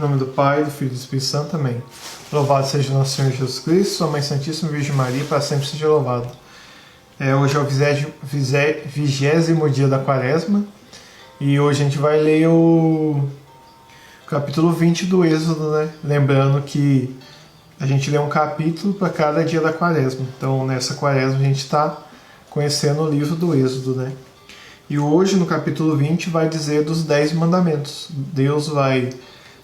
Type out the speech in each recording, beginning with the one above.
nome do Pai, do Filho e do Espírito Santo. Amém. Louvado seja o nosso Senhor Jesus Cristo, sua Mãe Santíssima Virgem Maria, para sempre seja louvado. Hoje é o 20º dia da Quaresma e hoje a gente vai ler o capítulo 20 do Êxodo, né? Lembrando que a gente lê um capítulo para cada dia da Quaresma. Então, nessa Quaresma, a gente está conhecendo o livro do Êxodo, né? E hoje, no capítulo 20, vai dizer dos 10 mandamentos. Deus vai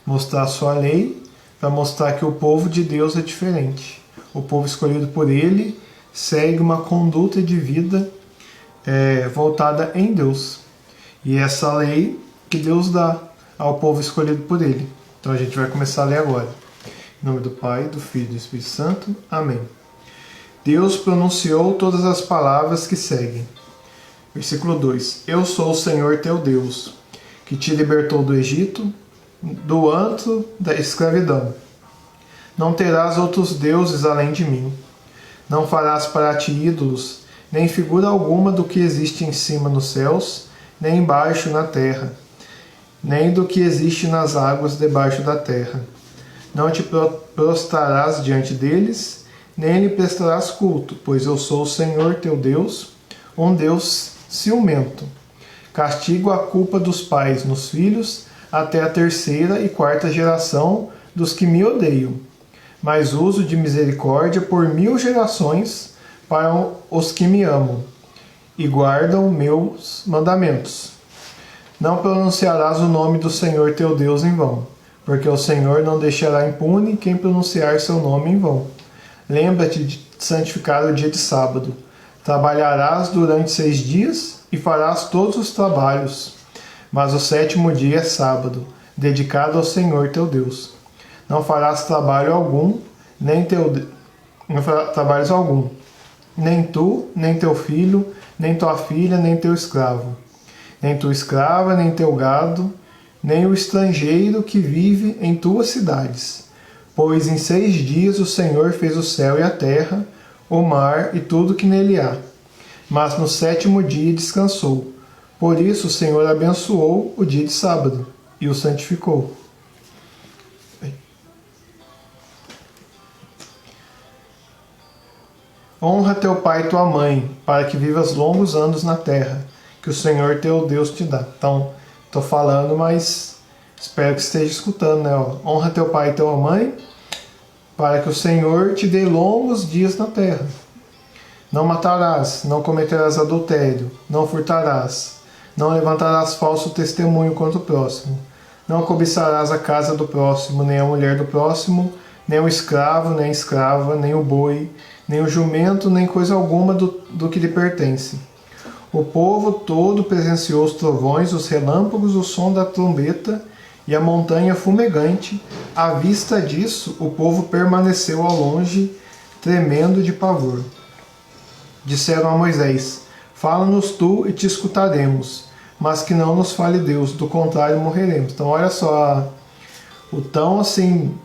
mostrar a sua lei para mostrar que o povo de Deus é diferente. O povo escolhido por Ele segue uma conduta de vida voltada em Deus. E essa lei que Deus dá ao povo escolhido por Ele. Então a gente vai começar a ler agora. Em nome do Pai, do Filho e do Espírito Santo. Amém. Deus pronunciou todas as palavras que seguem. Versículo 2. Eu sou o Senhor teu Deus, que te libertou do Egito, do antro da escravidão. Não terás outros deuses além de mim. Não farás para ti ídolos, nem figura alguma do que existe em cima nos céus, nem embaixo na terra, nem do que existe nas águas debaixo da terra. Não te prostrarás diante deles, nem lhe prestarás culto, pois eu sou o Senhor teu Deus, um Deus ciumento. Castigo a culpa dos pais nos filhos, até a 3ª e 4ª geração dos que me odeiam. Mas uso de misericórdia por 1000 gerações para os que me amam e guardam meus mandamentos. Não pronunciarás o nome do Senhor teu Deus em vão, porque o Senhor não deixará impune quem pronunciar seu nome em vão. Lembra-te de santificar o dia de sábado. Trabalharás durante 6 dias e farás todos os trabalhos. Mas o 7º dia é sábado, dedicado ao Senhor teu Deus. Não farás trabalho algum, nem tu, nem teu filho, nem tua filha, nem teu escravo, nem tua escrava, nem teu gado, nem o estrangeiro que vive em tuas cidades. Pois em 6 dias o Senhor fez o céu e a terra, o mar e tudo que nele há. Mas no 7º dia descansou. Por isso o Senhor abençoou o dia de sábado e o santificou. Honra teu pai e tua mãe, para que vivas longos anos na terra, que o Senhor teu Deus te dá. Então, estou falando, mas espero que esteja escutando, né? Honra teu pai e tua mãe, para que o Senhor te dê longos dias na terra. Não matarás, não cometerás adultério, não furtarás, não levantarás falso testemunho contra o próximo, não cobiçarás a casa do próximo, nem a mulher do próximo, nem o escravo, nem a escrava, nem o boi, nem o jumento, nem coisa alguma do que lhe pertence. O povo todo presenciou os trovões, os relâmpagos, o som da trombeta e a montanha fumegante. À vista disso, o povo permaneceu ao longe, tremendo de pavor. Disseram a Moisés: fala-nos tu e te escutaremos, mas que não nos fale Deus, do contrário morreremos. Então olha só o tão assim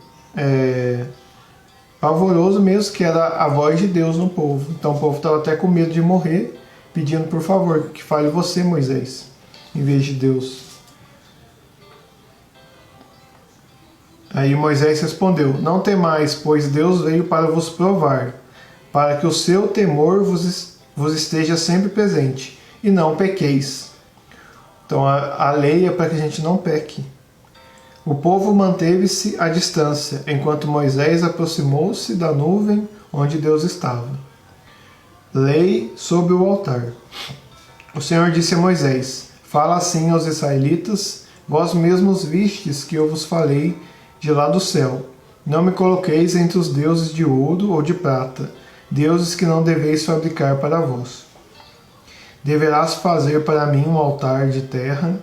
pavoroso mesmo que era a voz de Deus no povo. Então o povo estava até com medo de morrer, pedindo por favor que fale você, Moisés, em vez de Deus. Aí Moisés respondeu: não temais, pois Deus veio para vos provar, para que o seu temor vos esteja sempre presente, e não pequeis. Então a lei é para que a gente não peque. O povo manteve-se à distância, enquanto Moisés aproximou-se da nuvem onde Deus estava. Lei sob o altar. O Senhor disse a Moisés: fala assim aos israelitas: vós mesmos vistes que eu vos falei de lá do céu. Não me coloqueis entre os deuses de ouro ou de prata, deuses que não deveis fabricar para vós. Deverás fazer para mim um altar de terra,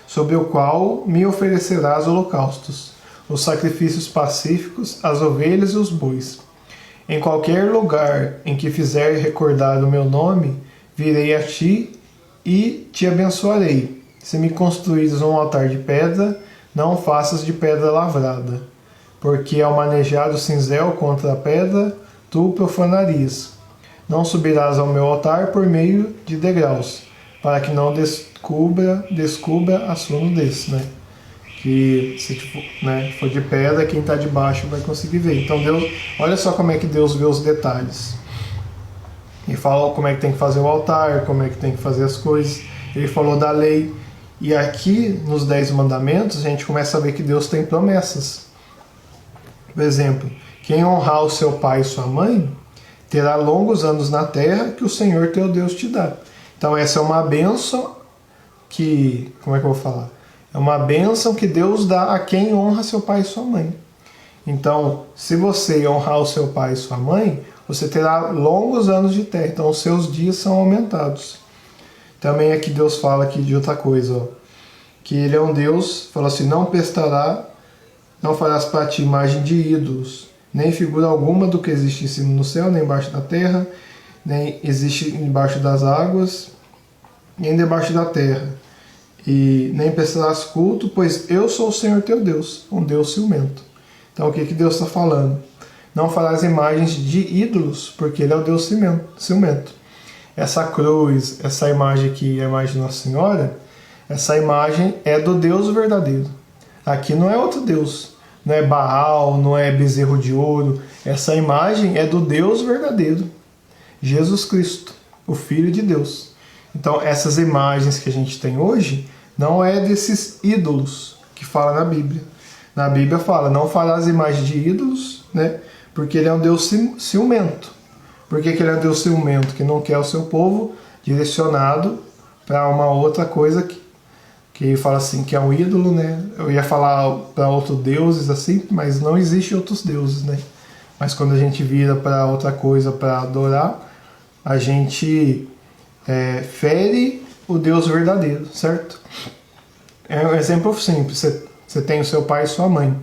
sobre o qual me oferecerás holocaustos, os sacrifícios pacíficos, as ovelhas e os bois. Em qualquer lugar em que fizer recordar o meu nome, virei a ti e te abençoarei. Se me construíres um altar de pedra, não faças de pedra lavrada, porque ao manejar o cinzel contra a pedra, tu profanarias. Não subirás ao meu altar por meio de degraus, para que não descubra a sua nudez, né? que se for de pedra, quem está de baixo vai conseguir ver. Então Deus, olha só como é que Deus vê os detalhes. Ele fala como é que tem que fazer o altar, como é que tem que fazer as coisas. Ele falou da lei. E aqui, nos 10 mandamentos, a gente começa a ver que Deus tem promessas. Por exemplo, quem honrar o seu pai e sua mãe, terá longos anos na terra que o Senhor teu Deus te dá. Então essa é uma bênção que... Como é que eu vou falar? É uma bênção que Deus dá a quem honra seu pai e sua mãe. Então, se você honrar o seu pai e sua mãe, você terá longos anos de terra. Então, os seus dias são aumentados. Também aqui Deus fala aqui de outra coisa, ó, que Ele é um Deus, fala assim, não farás para ti imagem de ídolos, nem figura alguma do que existe em cima no céu, nem embaixo da terra, nem existe embaixo das águas, nem debaixo da terra. E nem prestarás culto, pois eu sou o Senhor teu Deus, um Deus ciumento. Então o que Deus está falando? Não farás imagens de ídolos, porque Ele é o Deus ciumento. Essa cruz, essa imagem aqui, a imagem de Nossa Senhora, essa imagem é do Deus verdadeiro. Aqui não é outro Deus, não é Baal, não é bezerro de ouro. Essa imagem é do Deus verdadeiro, Jesus Cristo, o Filho de Deus. Então essas imagens que a gente tem hoje não é desses ídolos que fala na Bíblia. Na Bíblia fala, não farás imagem de ídolos, né? Porque Ele é um Deus ciumento. Por que Ele é um Deus ciumento? Que não quer o seu povo direcionado para uma outra coisa que fala assim, que é um ídolo, né? Eu ia falar para outros deuses assim, mas não existe outros deuses, né? Mas quando a gente vira para outra coisa para adorar, a gente fere o Deus verdadeiro, certo? É um exemplo simples. Você tem o seu pai e sua mãe.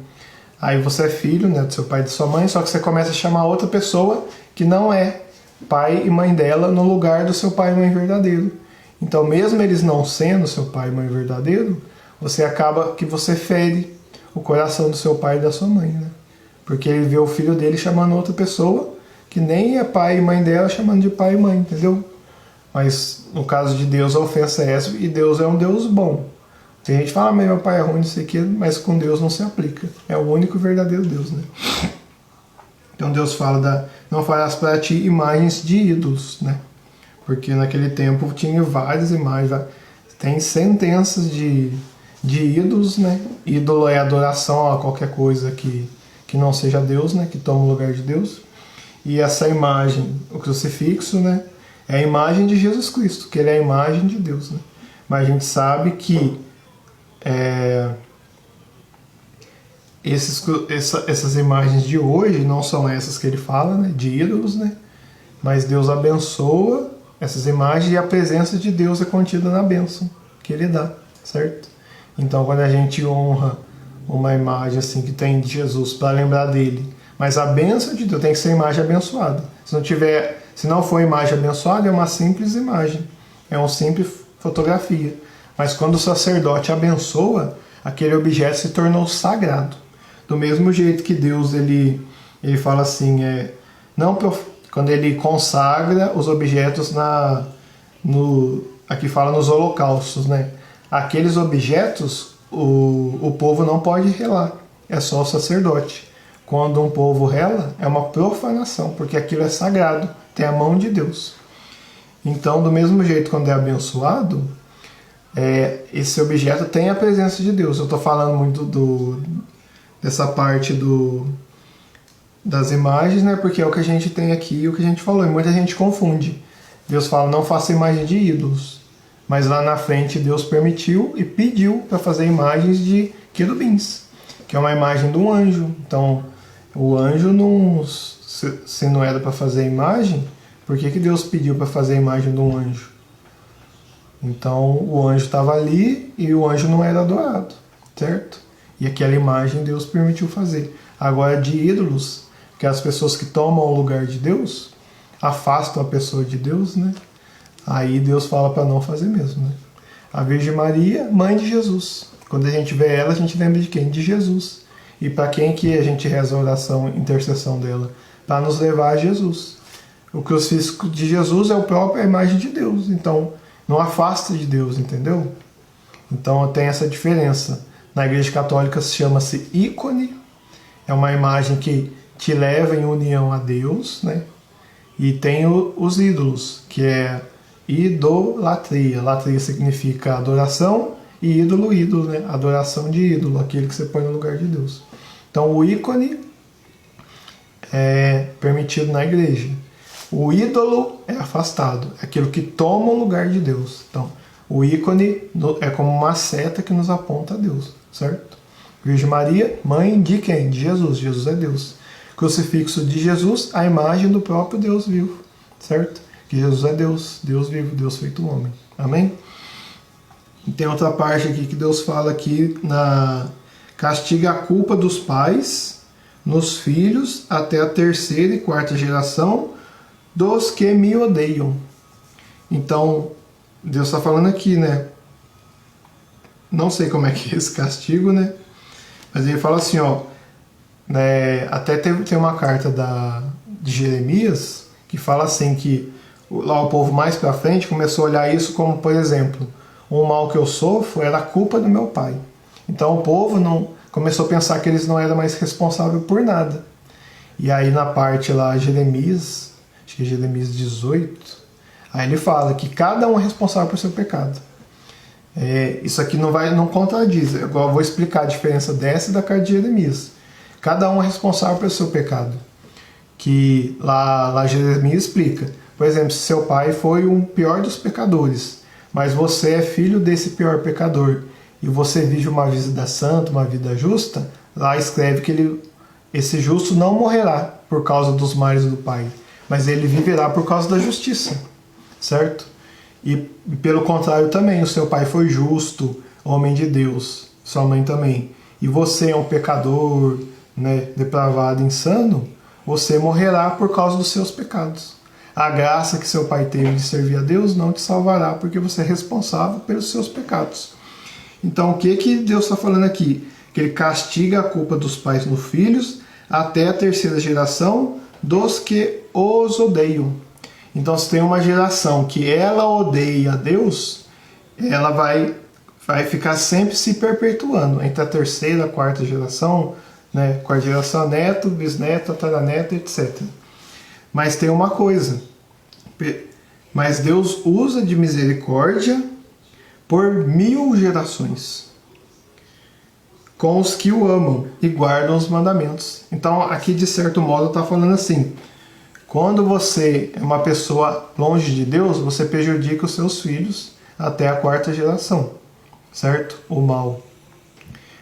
Aí você é filho, né, do seu pai e de sua mãe, só que você começa a chamar outra pessoa que não é pai e mãe dela no lugar do seu pai e mãe verdadeiro. Então, mesmo eles não sendo seu pai e mãe verdadeiro, você acaba que você fere o coração do seu pai e da sua mãe, né? Porque ele vê o filho dele chamando outra pessoa que nem é pai e mãe dela, chamando de pai e mãe, entendeu? Mas no caso de Deus a ofensa é essa, e Deus é um Deus bom. Tem gente que fala, mas meu pai é ruim, não sei o quê, mas com Deus não se aplica. É o único verdadeiro Deus, né? Então Deus fala não farás para ti imagens de ídolos, né? Porque naquele tempo tinha várias imagens, tem centenas de ídolos, né? Ídolo é adoração a qualquer coisa que não seja Deus, né? Que toma o lugar de Deus. E essa imagem, o crucifixo, né? É a imagem de Jesus Cristo, que Ele é a imagem de Deus, né? Mas a gente sabe que essas imagens de hoje não são essas que ele fala, né, de ídolos, né? Mas Deus abençoa essas imagens e a presença de Deus é contida na bênção que Ele dá, certo? Então quando a gente honra uma imagem assim que tem de Jesus para lembrar dele, mas a bênção de Deus tem que ser imagem abençoada. Se não for imagem abençoada, é uma simples imagem, é uma simples fotografia. Mas quando o sacerdote abençoa, aquele objeto se tornou sagrado. Do mesmo jeito que Deus ele fala assim, quando Ele consagra os objetos aqui fala nos holocaustos, né? Aqueles objetos o povo não pode relar, é só o sacerdote. Quando um povo rela, é uma profanação, porque aquilo é sagrado, tem a mão de Deus. Então, do mesmo jeito, quando é abençoado, esse objeto tem a presença de Deus. Eu estou falando muito dessa parte das imagens, né? Porque é o que a gente tem aqui, o que a gente falou, e muita gente confunde. Deus fala, não faça imagem de ídolos. Mas lá na frente Deus permitiu e pediu para fazer imagens de querubins, que é uma imagem de um anjo. Então, o anjo, se não era para fazer imagem, por que Deus pediu para fazer a imagem de um anjo? Então o anjo estava ali e o anjo não era adorado, certo? E aquela imagem Deus permitiu fazer. Agora de ídolos, que as pessoas que tomam o lugar de Deus, afastam a pessoa de Deus, né? Aí Deus fala para não fazer mesmo, né? A Virgem Maria, mãe de Jesus. Quando a gente vê ela, a gente lembra de quem? De Jesus. E para quem que a gente reza a oração, intercessão dela? Para nos levar a Jesus. O crucifixo de Jesus é a própria imagem de Deus. Então, não afasta de Deus, entendeu? Então tem essa diferença. Na Igreja Católica chama-se ícone, é uma imagem que te leva em união a Deus, né? E tem os ídolos, que é idolatria. Latria significa adoração e ídolo, né? Adoração de ídolo, aquele que você põe no lugar de Deus. Então o ícone é permitido na igreja. O ídolo é afastado, é aquilo que toma o lugar de Deus. Então o ícone é como uma seta que nos aponta a Deus, certo? Virgem Maria, mãe de quem? De Jesus. Jesus é Deus. Crucifixo de Jesus, a imagem do próprio Deus vivo, certo? Que Jesus é Deus, Deus vivo, Deus feito homem. Amém? E tem outra parte aqui que Deus fala aqui, castiga a culpa dos pais nos filhos até a terceira e quarta geração dos que me odeiam. Então, Deus está falando aqui, né? Não sei como é que é esse castigo, né? Mas ele fala assim, ó, né, até tem uma carta de Jeremias que fala assim que lá o povo mais para frente começou a olhar isso como, por exemplo, o mal que eu sofro era a culpa do meu pai. Então o povo não começou a pensar que eles não eram mais responsáveis por nada. E aí na parte lá, Jeremias, acho que é Jeremias 18, aí ele fala que cada um é responsável por seu pecado. Isso aqui não contradiz. Agora eu vou explicar a diferença dessa e da carta de Jeremias. Cada um é responsável pelo seu pecado. Que lá Jeremias explica. Por exemplo, se seu pai foi o pior dos pecadores, mas você é filho desse pior pecador, e você vive uma vida santa, uma vida justa, lá escreve que esse justo não morrerá por causa dos males do pai, mas ele viverá por causa da justiça. Certo? E pelo contrário também, o seu pai foi justo, homem de Deus, sua mãe também. E você é um pecador, né, depravado, insano, você morrerá por causa dos seus pecados. A graça que seu pai teve de servir a Deus não te salvará, porque você é responsável pelos seus pecados. Então o que Deus está falando aqui? Que ele castiga a culpa dos pais nos filhos até a terceira geração dos que os odeiam. Então se tem uma geração que ela odeia a Deus, ela vai ficar sempre se perpetuando entre a terceira e a quarta geração, né? Quarta geração, neto, bisneto, tataraneto, etc. Mas tem uma coisa, mas Deus usa de misericórdia por 1000 gerações com os que o amam e guardam os mandamentos. Então aqui de certo modo está falando assim, quando você é uma pessoa longe de Deus, você prejudica os seus filhos até a quarta geração, certo? O mal.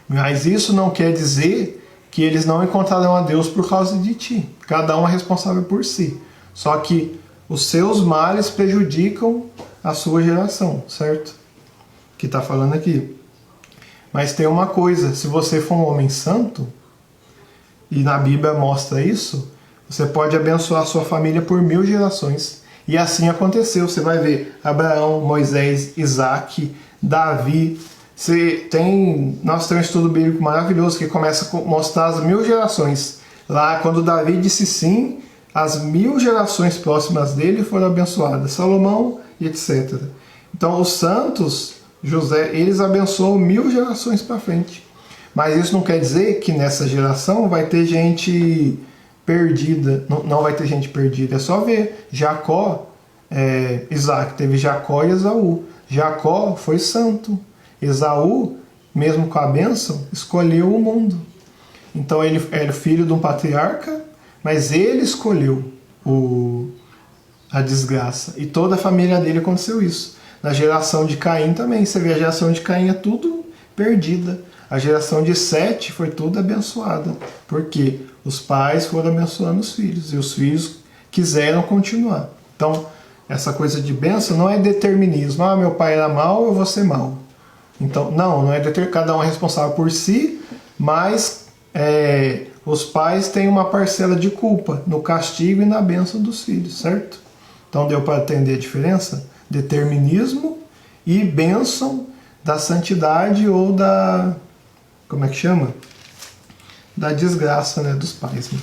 Mas isso não quer dizer que eles não encontrarão a Deus por causa de ti. Cada um é responsável por si. Só que os seus males prejudicam a sua geração, certo? Que está falando aqui. Mas tem uma coisa, se você for um homem santo, e na Bíblia mostra isso, você pode abençoar a sua família por 1000 gerações. E assim aconteceu. Você vai ver Abraão, Moisés, Isaac, Davi. Nós temos um estudo bíblico maravilhoso que começa a mostrar as 1000 gerações. Lá, quando Davi disse sim, as 1000 gerações próximas dele foram abençoadas. Salomão e etc. Então, os santos, José, eles abençoam 1000 gerações para frente. Mas isso não quer dizer que nessa geração vai ter gente perdida. Não vai ter gente perdida. É só ver Jacó, Isaac teve Jacó e Esaú. Jacó foi santo. Esaú, mesmo com a bênção, escolheu o mundo. Então ele era filho de um patriarca, mas ele escolheu a desgraça. E toda a família dele aconteceu isso. Na geração de Caim também. Você vê, a geração de Caim é tudo perdida. A geração de Sete foi tudo abençoada. Por quê? Os pais foram abençoando os filhos. E os filhos quiseram continuar. Então, essa coisa de bênção não é determinismo. Ah, meu pai era mau, eu vou ser mau. Então, não é cada um é responsável por si, mas os pais têm uma parcela de culpa no castigo e na bênção dos filhos, certo? Então deu para entender a diferença? Determinismo e bênção da santidade ou como é que chama? Da desgraça, né, dos pais. Né?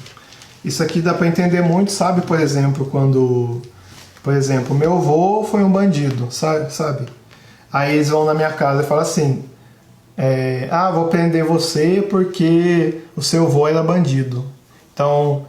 Isso aqui dá para entender muito, sabe? Por exemplo, meu avô foi um bandido, sabe? Aí eles vão na minha casa e falam assim, vou prender você porque o seu avô era bandido. Então,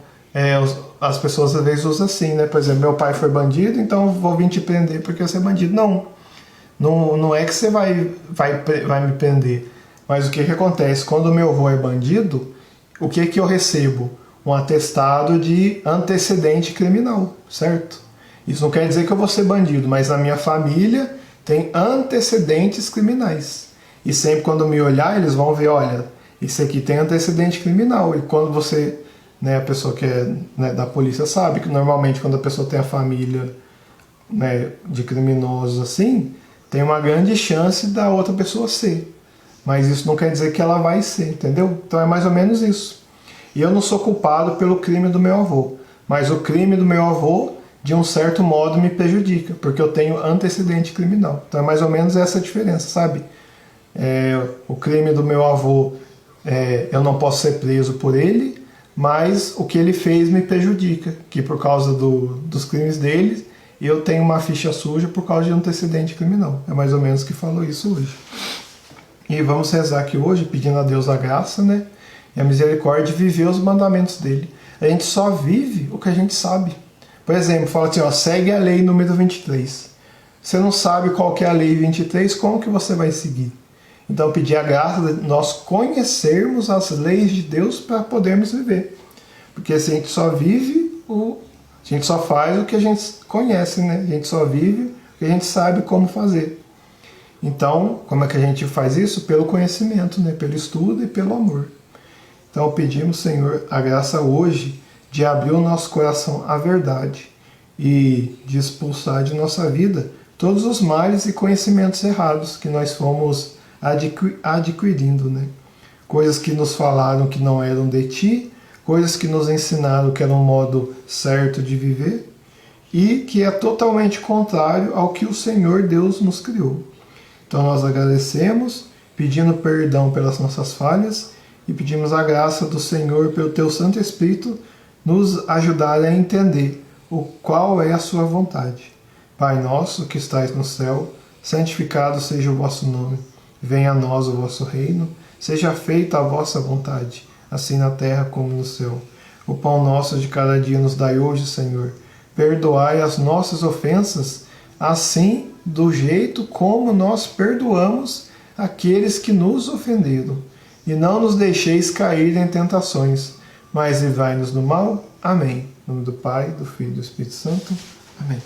as pessoas às vezes usam assim, né? Por exemplo, meu pai foi bandido, então vou vir te prender porque você é bandido. Não é que você vai me prender. Mas o que acontece? Quando o meu avô é bandido, o que eu recebo? Um atestado de antecedente criminal, certo? Isso não quer dizer que eu vou ser bandido, mas na minha família tem antecedentes criminais. E sempre quando me olhar, eles vão ver, olha, isso aqui tem antecedente criminal. E quando você, né, a pessoa que é, né, da polícia sabe que normalmente quando a pessoa tem a família, né, de criminosos assim, tem uma grande chance da outra pessoa ser. Mas isso não quer dizer que ela vai ser, entendeu? Então é mais ou menos isso. E eu não sou culpado pelo crime do meu avô, mas o crime do meu avô, de um certo modo, me prejudica, porque eu tenho antecedente criminal. Então é mais ou menos essa a diferença, sabe? O crime do meu avô, eu não posso ser preso por ele, mas o que ele fez me prejudica, que por causa dos crimes dele, eu tenho uma ficha suja por causa de antecedente criminal. É mais ou menos que falou isso hoje. E vamos rezar aqui hoje, pedindo a Deus a graça, né? E a misericórdia de viver os mandamentos dele. A gente só vive o que a gente sabe. Por exemplo, fala assim, segue a lei número 23. Você não sabe qual que é a lei 23, como que você vai seguir? Então pedir a graça de nós conhecermos as leis de Deus para podermos viver. Porque se a gente só vive, a gente só faz o que a gente conhece, né? A gente só vive o que a gente sabe como fazer. Então, como é que a gente faz isso? Pelo conhecimento, né? Pelo estudo e pelo amor. Então pedimos, Senhor, a graça hoje de abrir o nosso coração à verdade e de expulsar de nossa vida todos os males e conhecimentos errados que nós fomos adquirindo, né? Coisas que nos falaram que não eram de ti, coisas que nos ensinaram que era um modo certo de viver e que é totalmente contrário ao que o Senhor Deus nos criou. Então nós agradecemos, pedindo perdão pelas nossas falhas e pedimos a graça do Senhor pelo Teu Santo Espírito nos ajudar a entender qual é a Sua vontade. Pai nosso que estais no céu, santificado seja o vosso nome. Venha a nós o vosso reino, seja feita a vossa vontade, assim na terra como no céu. O pão nosso de cada dia nos dai hoje, Senhor. Perdoai as nossas ofensas, assim do jeito como nós perdoamos aqueles que nos ofenderam. E não nos deixeis cair em tentações, mas livrai-nos do mal. Amém. Em nome do Pai, do Filho e do Espírito Santo. Amém.